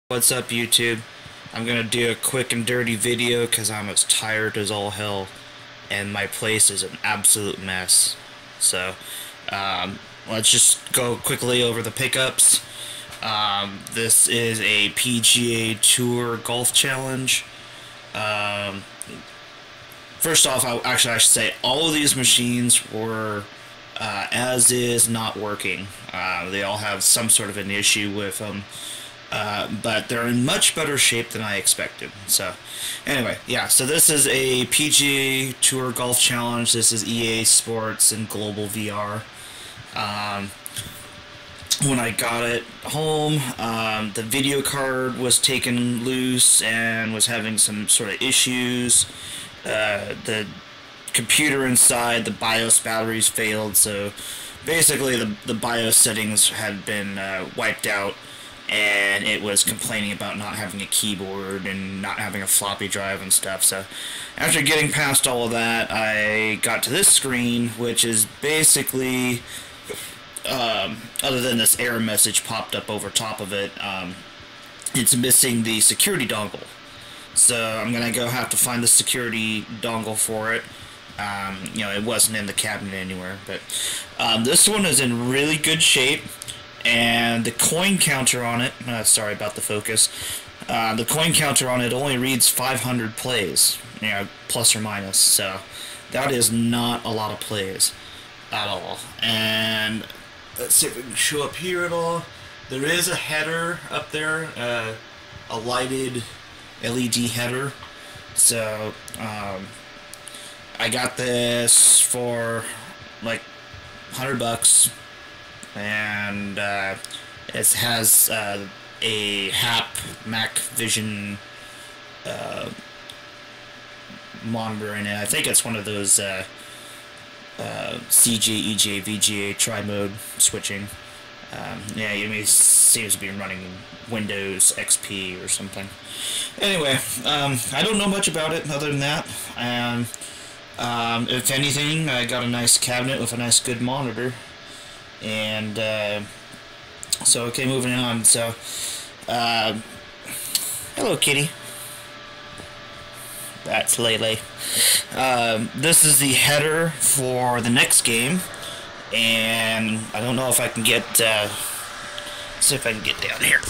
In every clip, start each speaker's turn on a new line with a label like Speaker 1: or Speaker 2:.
Speaker 1: What's up, YouTube? I'm gonna do a quick and dirty video because I'm as tired as all hell and my place is an absolute mess. So, let's just go quickly over the pickups. This is a PGA Tour Golf Challenge. Um, First off, I should say all of these machines were as is not working. They all have some sort of an issue with them. But they're in much better shape than I expected. So, anyway, yeah, so this is a PGA Tour Golf Challenge. This is EA Sports and Global VR. When I got it home, the video card was taken loose and was having some sort of issues. The computer inside, the BIOS batteries failed, so basically the BIOS settings had been wiped out, and it was complaining about not having a keyboard and not having a floppy drive and stuff. So after getting past all of that, I got to this screen, which is basically, other than this error message popped up over top of it, it's missing the security dongle. So I'm gonna have to find the security dongle for it. It wasn't in the cabinet anywhere, but this one is in really good shape. And the coin counter on it, sorry about the focus, the coin counter on it only reads 500 plays, plus or minus, so that is not a lot of plays at all. And let's see if we can show up here at all. There is a header up there, a lighted LED header, so I got this for like $100. And it has a HAP Mac Vision monitor in it. I think it's one of those CJ, EJ, VGA tri-mode switching. It seems to be running Windows XP or something. Anyway, I don't know much about it other than that. If anything, I got a nice cabinet with a nice good monitor. And so okay, moving on. So hello, kitty. That's Lele. This is the header for the next game, and I don't know if I can get see if I can get down here.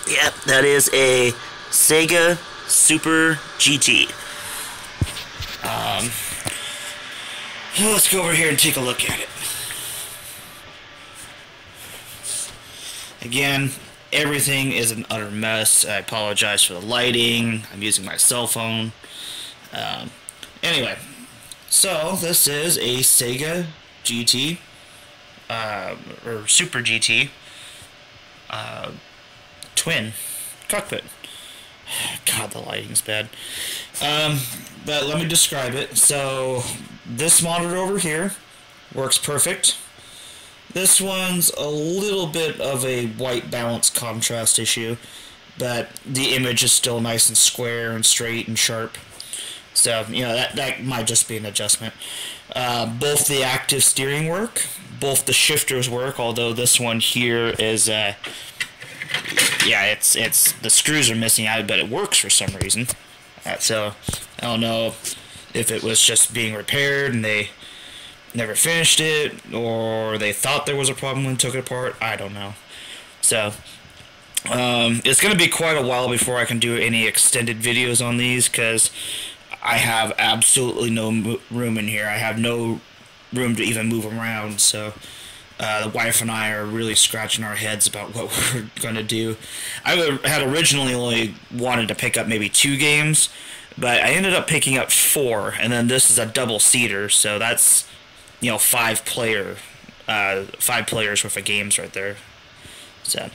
Speaker 1: Yep, that is a SEGA Super GT. Let's go over here and take a look at it. Again, everything is an utter mess. I apologize for the lighting. I'm using my cell phone. Anyway, so this is a SEGA GT, or Super GT, twin cockpit. God, the lighting's bad. But let me describe it. So, this monitor over here works perfect. This one's a little bit of a white balance contrast issue, but the image is still nice and square and straight and sharp. So, that might just be an adjustment. Both the active steering work, both the shifters work, although this one here is, it's the screws are missing out, but it works for some reason. So, I don't know if it was just being repaired and they never finished it, or they thought there was a problem when they took it apart. I don't know. So, it's going to be quite a while before I can do any extended videos on these, because I have absolutely no room in here. I have no room to even move around, so the wife and I are really scratching our heads about what we're going to do. I had originally only wanted to pick up maybe 2 games, but I ended up picking up 4, and then this is a double-seater, so that's 5 players worth of games right there. So,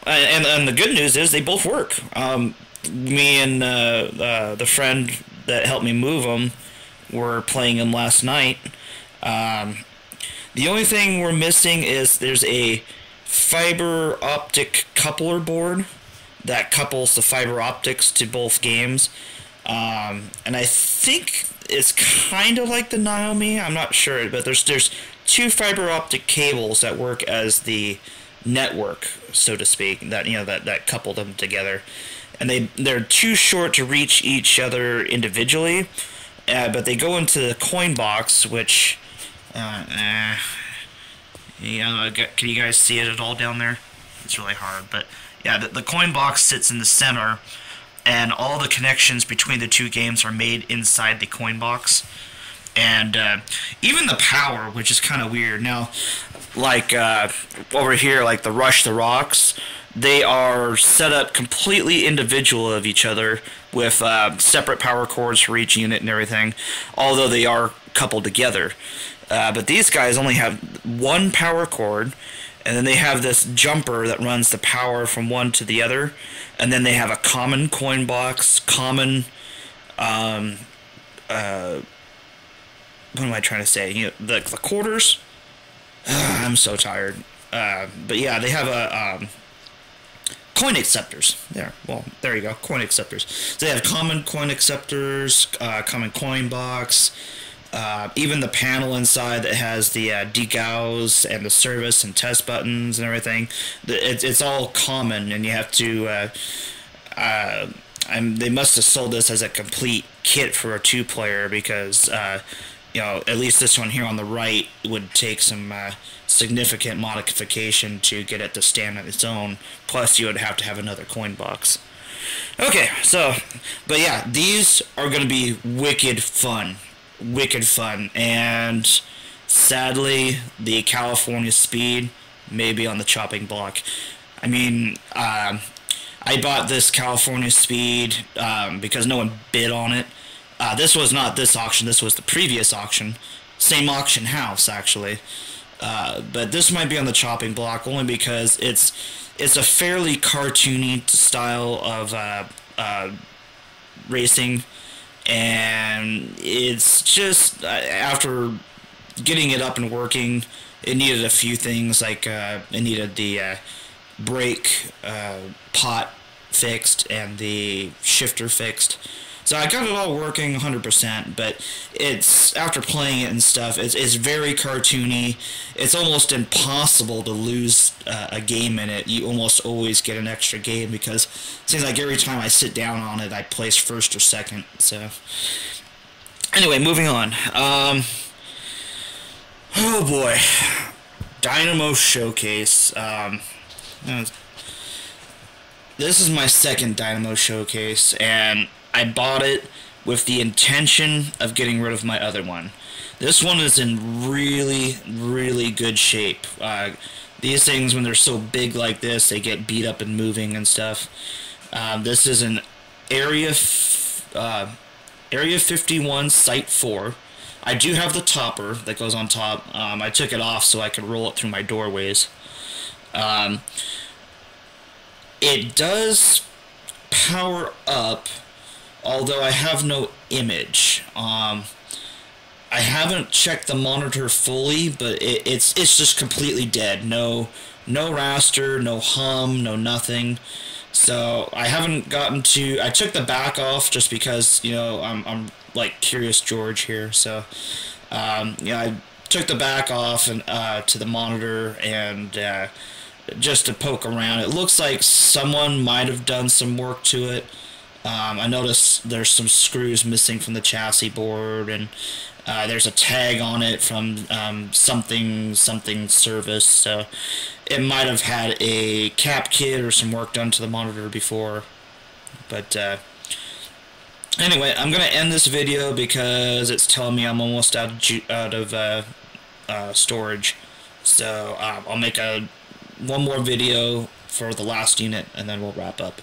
Speaker 1: and the good news is they both work. Me and the friend that helped me move them were playing them last night. The only thing we're missing is there's a fiber optic coupler board that couples the fiber optics to both games. And I think it's kind of like the Naomi. I'm not sure, but there's 2 fiber optic cables that work as the network, so to speak, that that coupled them together, and they're too short to reach each other individually, but they go into the coin box, which can you guys see it at all down there? It's really hard, but yeah, the coin box sits in the center, and all the connections between the two games are made inside the coin box. And even the power, which is kind of weird. Now, like over here, like the Rush the Rocks, they are set up completely individual of each other with separate power cords for each unit and everything, although they are coupled together. But these guys only have one power cord, and then they have this jumper that runs the power from one to the other, and then they have a common coin box, common what am I trying to say? The quarters. I'm so tired. But yeah, they have a coin acceptors. There you go, coin acceptors. So they have common coin acceptors, common coin box. Even the panel inside that has the decals and the service and test buttons and everything. It's all common, and you have to. They must have sold this as a complete kit for a 2-player because. At least this one here on the right would take some significant modification to get it to stand on its own. Plus, you would have to have another coin box. Okay, but yeah, these are going to be wicked fun. And sadly, the California Speed may be on the chopping block. I mean, I bought this California Speed because no one bid on it. This was not this auction, this was the previous auction. Same auction house, actually. But this might be on the chopping block only because it's a fairly cartoony style of racing. And it's just, after getting it up and working, it needed a few things, like it needed the brake pot fixed and the shifter fixed. So I got it all working 100%, but it's, after playing it and stuff, it's very cartoony. It's almost impossible to lose a game in it. You almost always get an extra game because it seems like every time I sit down on it, I place first or second. So anyway, moving on. Oh boy, Dynamo Showcase. This is my second Dynamo Showcase, and I bought it with the intention of getting rid of my other one. This one is in really, really good shape. These things, when they're so big like this, they get beat up and moving and stuff. This is an Area 51 Site 4. I do have the topper that goes on top. I took it off so I could roll it through my doorways. It does power up, although I have no image. I haven't checked the monitor fully, but it's just completely dead. No raster, no hum, no nothing. So I haven't gotten to. I took the back off just because I'm like Curious George here. So I took the back off and to the monitor and just to poke around. It looks like someone might have done some work to it. I noticed there's some screws missing from the chassis board, and there's a tag on it from something service, so it might have had a cap kit or some work done to the monitor before. But anyway, I'm gonna end this video because it's telling me I'm almost out of storage. So I'll make one more video for the last unit, and then we'll wrap up.